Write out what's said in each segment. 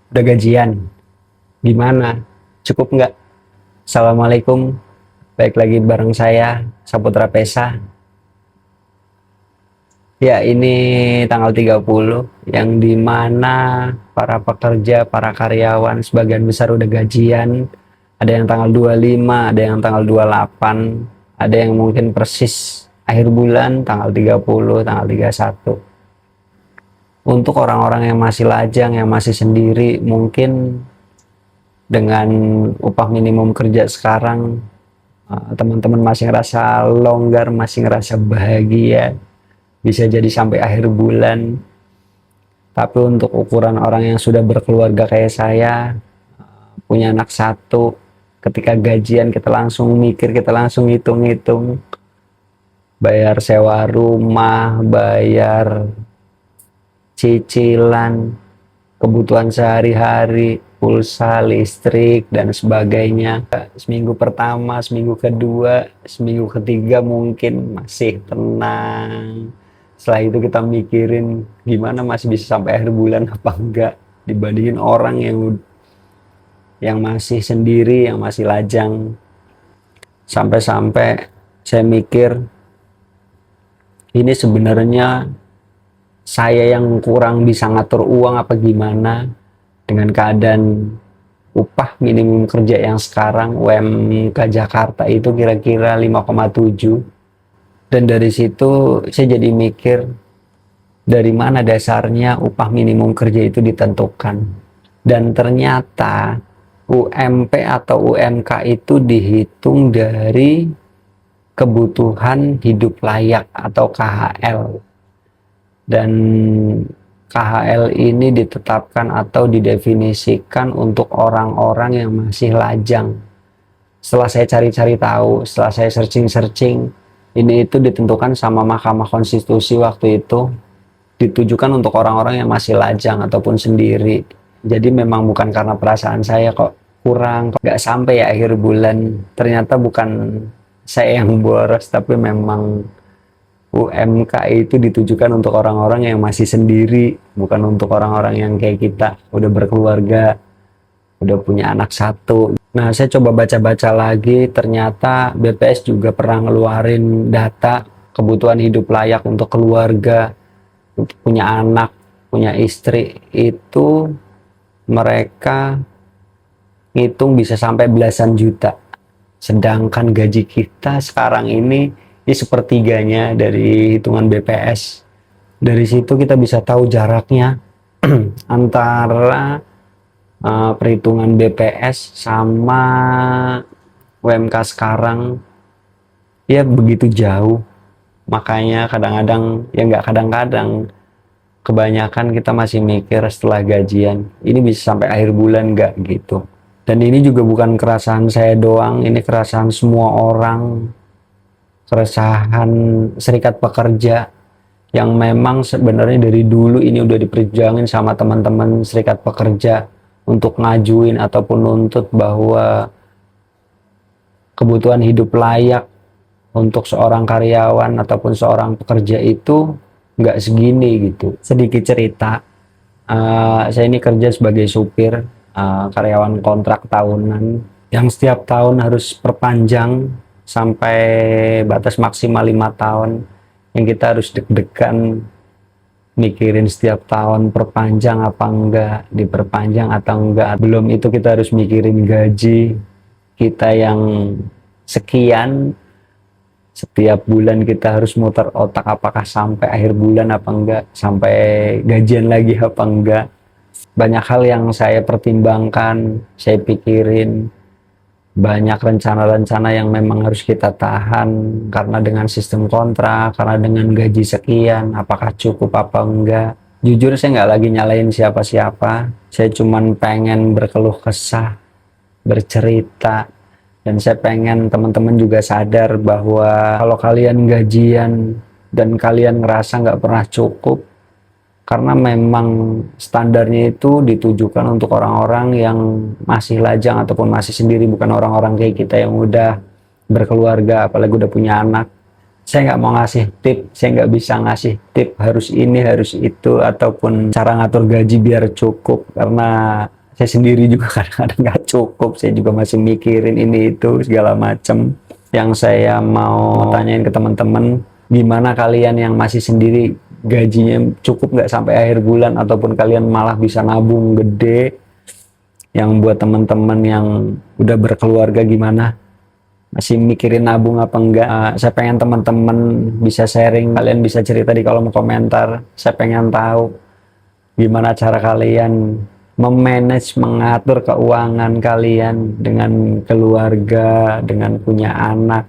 Udah gajian? Gimana? Cukup nggak? Assalamualaikum. Baik lagi bareng saya, Saputra Pesa. Ya, ini tanggal 30 yang dimana para pekerja, para karyawan sebagian besar udah gajian. Ada yang tanggal 25, ada yang tanggal 28, ada yang mungkin persis akhir bulan tanggal 30, tanggal 31. Untuk orang-orang yang masih lajang, yang masih sendiri, mungkin dengan upah minimum kerja sekarang, teman-teman masih ngerasa longgar, masih ngerasa bahagia, bisa jadi sampai akhir bulan. Tapi untuk ukuran orang yang sudah berkeluarga kayak saya, punya anak satu, ketika gajian kita langsung mikir, kita langsung hitung-hitung, bayar sewa rumah, bayar cicilan, kebutuhan sehari-hari, pulsa, listrik, dan sebagainya. Seminggu pertama, seminggu kedua, seminggu ketiga mungkin masih tenang. Setelah itu kita mikirin gimana masih bisa sampai akhir bulan apa enggak, dibandingin orang yang masih sendiri, yang masih lajang. Sampai-sampai saya mikir, ini sebenarnya saya yang kurang bisa ngatur uang apa gimana dengan keadaan upah minimum kerja yang sekarang UMK Jakarta itu kira-kira 5,7. Dan dari situ saya jadi mikir, dari mana dasarnya upah minimum kerja itu ditentukan. Dan ternyata UMP atau UMK itu dihitung dari kebutuhan hidup layak atau KHL. Dan KHL ini ditetapkan atau didefinisikan untuk orang-orang yang masih lajang. Setelah saya cari-cari tahu, setelah saya searching-searching, ini itu ditentukan sama Mahkamah Konstitusi waktu itu, ditujukan untuk orang-orang yang masih lajang ataupun sendiri. Jadi memang bukan karena perasaan saya kok kurang, kok nggak sampai ya akhir bulan. Ternyata bukan saya yang boros, tapi memang UMK itu ditujukan untuk orang-orang yang masih sendiri, bukan untuk orang-orang yang kayak kita, udah berkeluarga, udah punya anak satu. Nah, saya coba baca-baca lagi, ternyata BPS juga pernah ngeluarin data kebutuhan hidup layak untuk keluarga, untuk punya anak, punya istri, itu mereka ngitung bisa sampai belasan juta. Sedangkan gaji kita sekarang ini sepertiganya dari hitungan BPS. Dari situ kita bisa tahu jaraknya antara perhitungan BPS sama UMK sekarang, ya begitu jauh. Makanya kadang-kadang, ya nggak kadang-kadang, kebanyakan kita masih mikir setelah gajian, ini bisa sampai akhir bulan nggak gitu. Dan ini juga bukan keresahan saya doang, ini keresahan semua orang, keresahan serikat pekerja yang memang sebenarnya dari dulu ini udah diperjuangin sama teman-teman serikat pekerja untuk ngajuin ataupun nuntut bahwa kebutuhan hidup layak untuk seorang karyawan ataupun seorang pekerja itu nggak segini gitu. Sedikit cerita, saya ini kerja sebagai supir, karyawan kontrak tahunan yang setiap tahun harus perpanjang sampai batas maksimal 5 tahun, yang kita harus deg-degan mikirin setiap tahun perpanjang apa enggak, diperpanjang atau enggak. Belum itu kita harus mikirin gaji kita yang sekian, setiap bulan kita harus muter otak apakah sampai akhir bulan apa enggak, sampai gajian lagi apa enggak. Banyak hal yang saya pertimbangkan, saya pikirin, banyak rencana-rencana yang memang harus kita tahan karena dengan sistem kontrak, karena dengan gaji sekian, apakah cukup apa enggak. Jujur saya nggak lagi nyalain siapa-siapa, saya cuman pengen berkeluh kesah, bercerita, dan saya pengen teman-teman juga sadar bahwa kalau kalian gajian dan kalian ngerasa nggak pernah cukup, karena memang standarnya itu ditujukan untuk orang-orang yang masih lajang ataupun masih sendiri, bukan orang-orang kayak kita yang udah berkeluarga, apalagi udah punya anak. Saya nggak mau ngasih tip, saya nggak bisa ngasih tip harus ini, harus itu, ataupun cara ngatur gaji biar cukup, karena Saya sendiri juga kadang-kadang nggak cukup, saya juga masih mikirin ini itu segala macam. Yang saya mau tanyain ke teman-teman, gimana kalian yang masih sendiri, gajinya cukup nggak sampai akhir bulan, ataupun kalian malah bisa nabung gede? Yang buat teman-teman yang udah berkeluarga gimana? Masih mikirin nabung apa enggak? Saya pengen teman-teman bisa sharing, kalian bisa cerita di kolom komentar. Saya pengen tahu gimana cara kalian memanage, mengatur keuangan kalian dengan keluarga, dengan punya anak.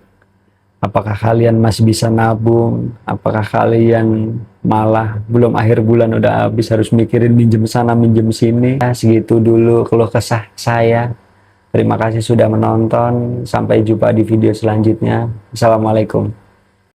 Apakah kalian masih bisa nabung? Apakah kalian malah belum akhir bulan udah habis harus mikirin minjem sana, minjem sini? Ya, segitu dulu keluh kesah saya. Terima kasih sudah menonton. Sampai jumpa di video selanjutnya. Assalamualaikum.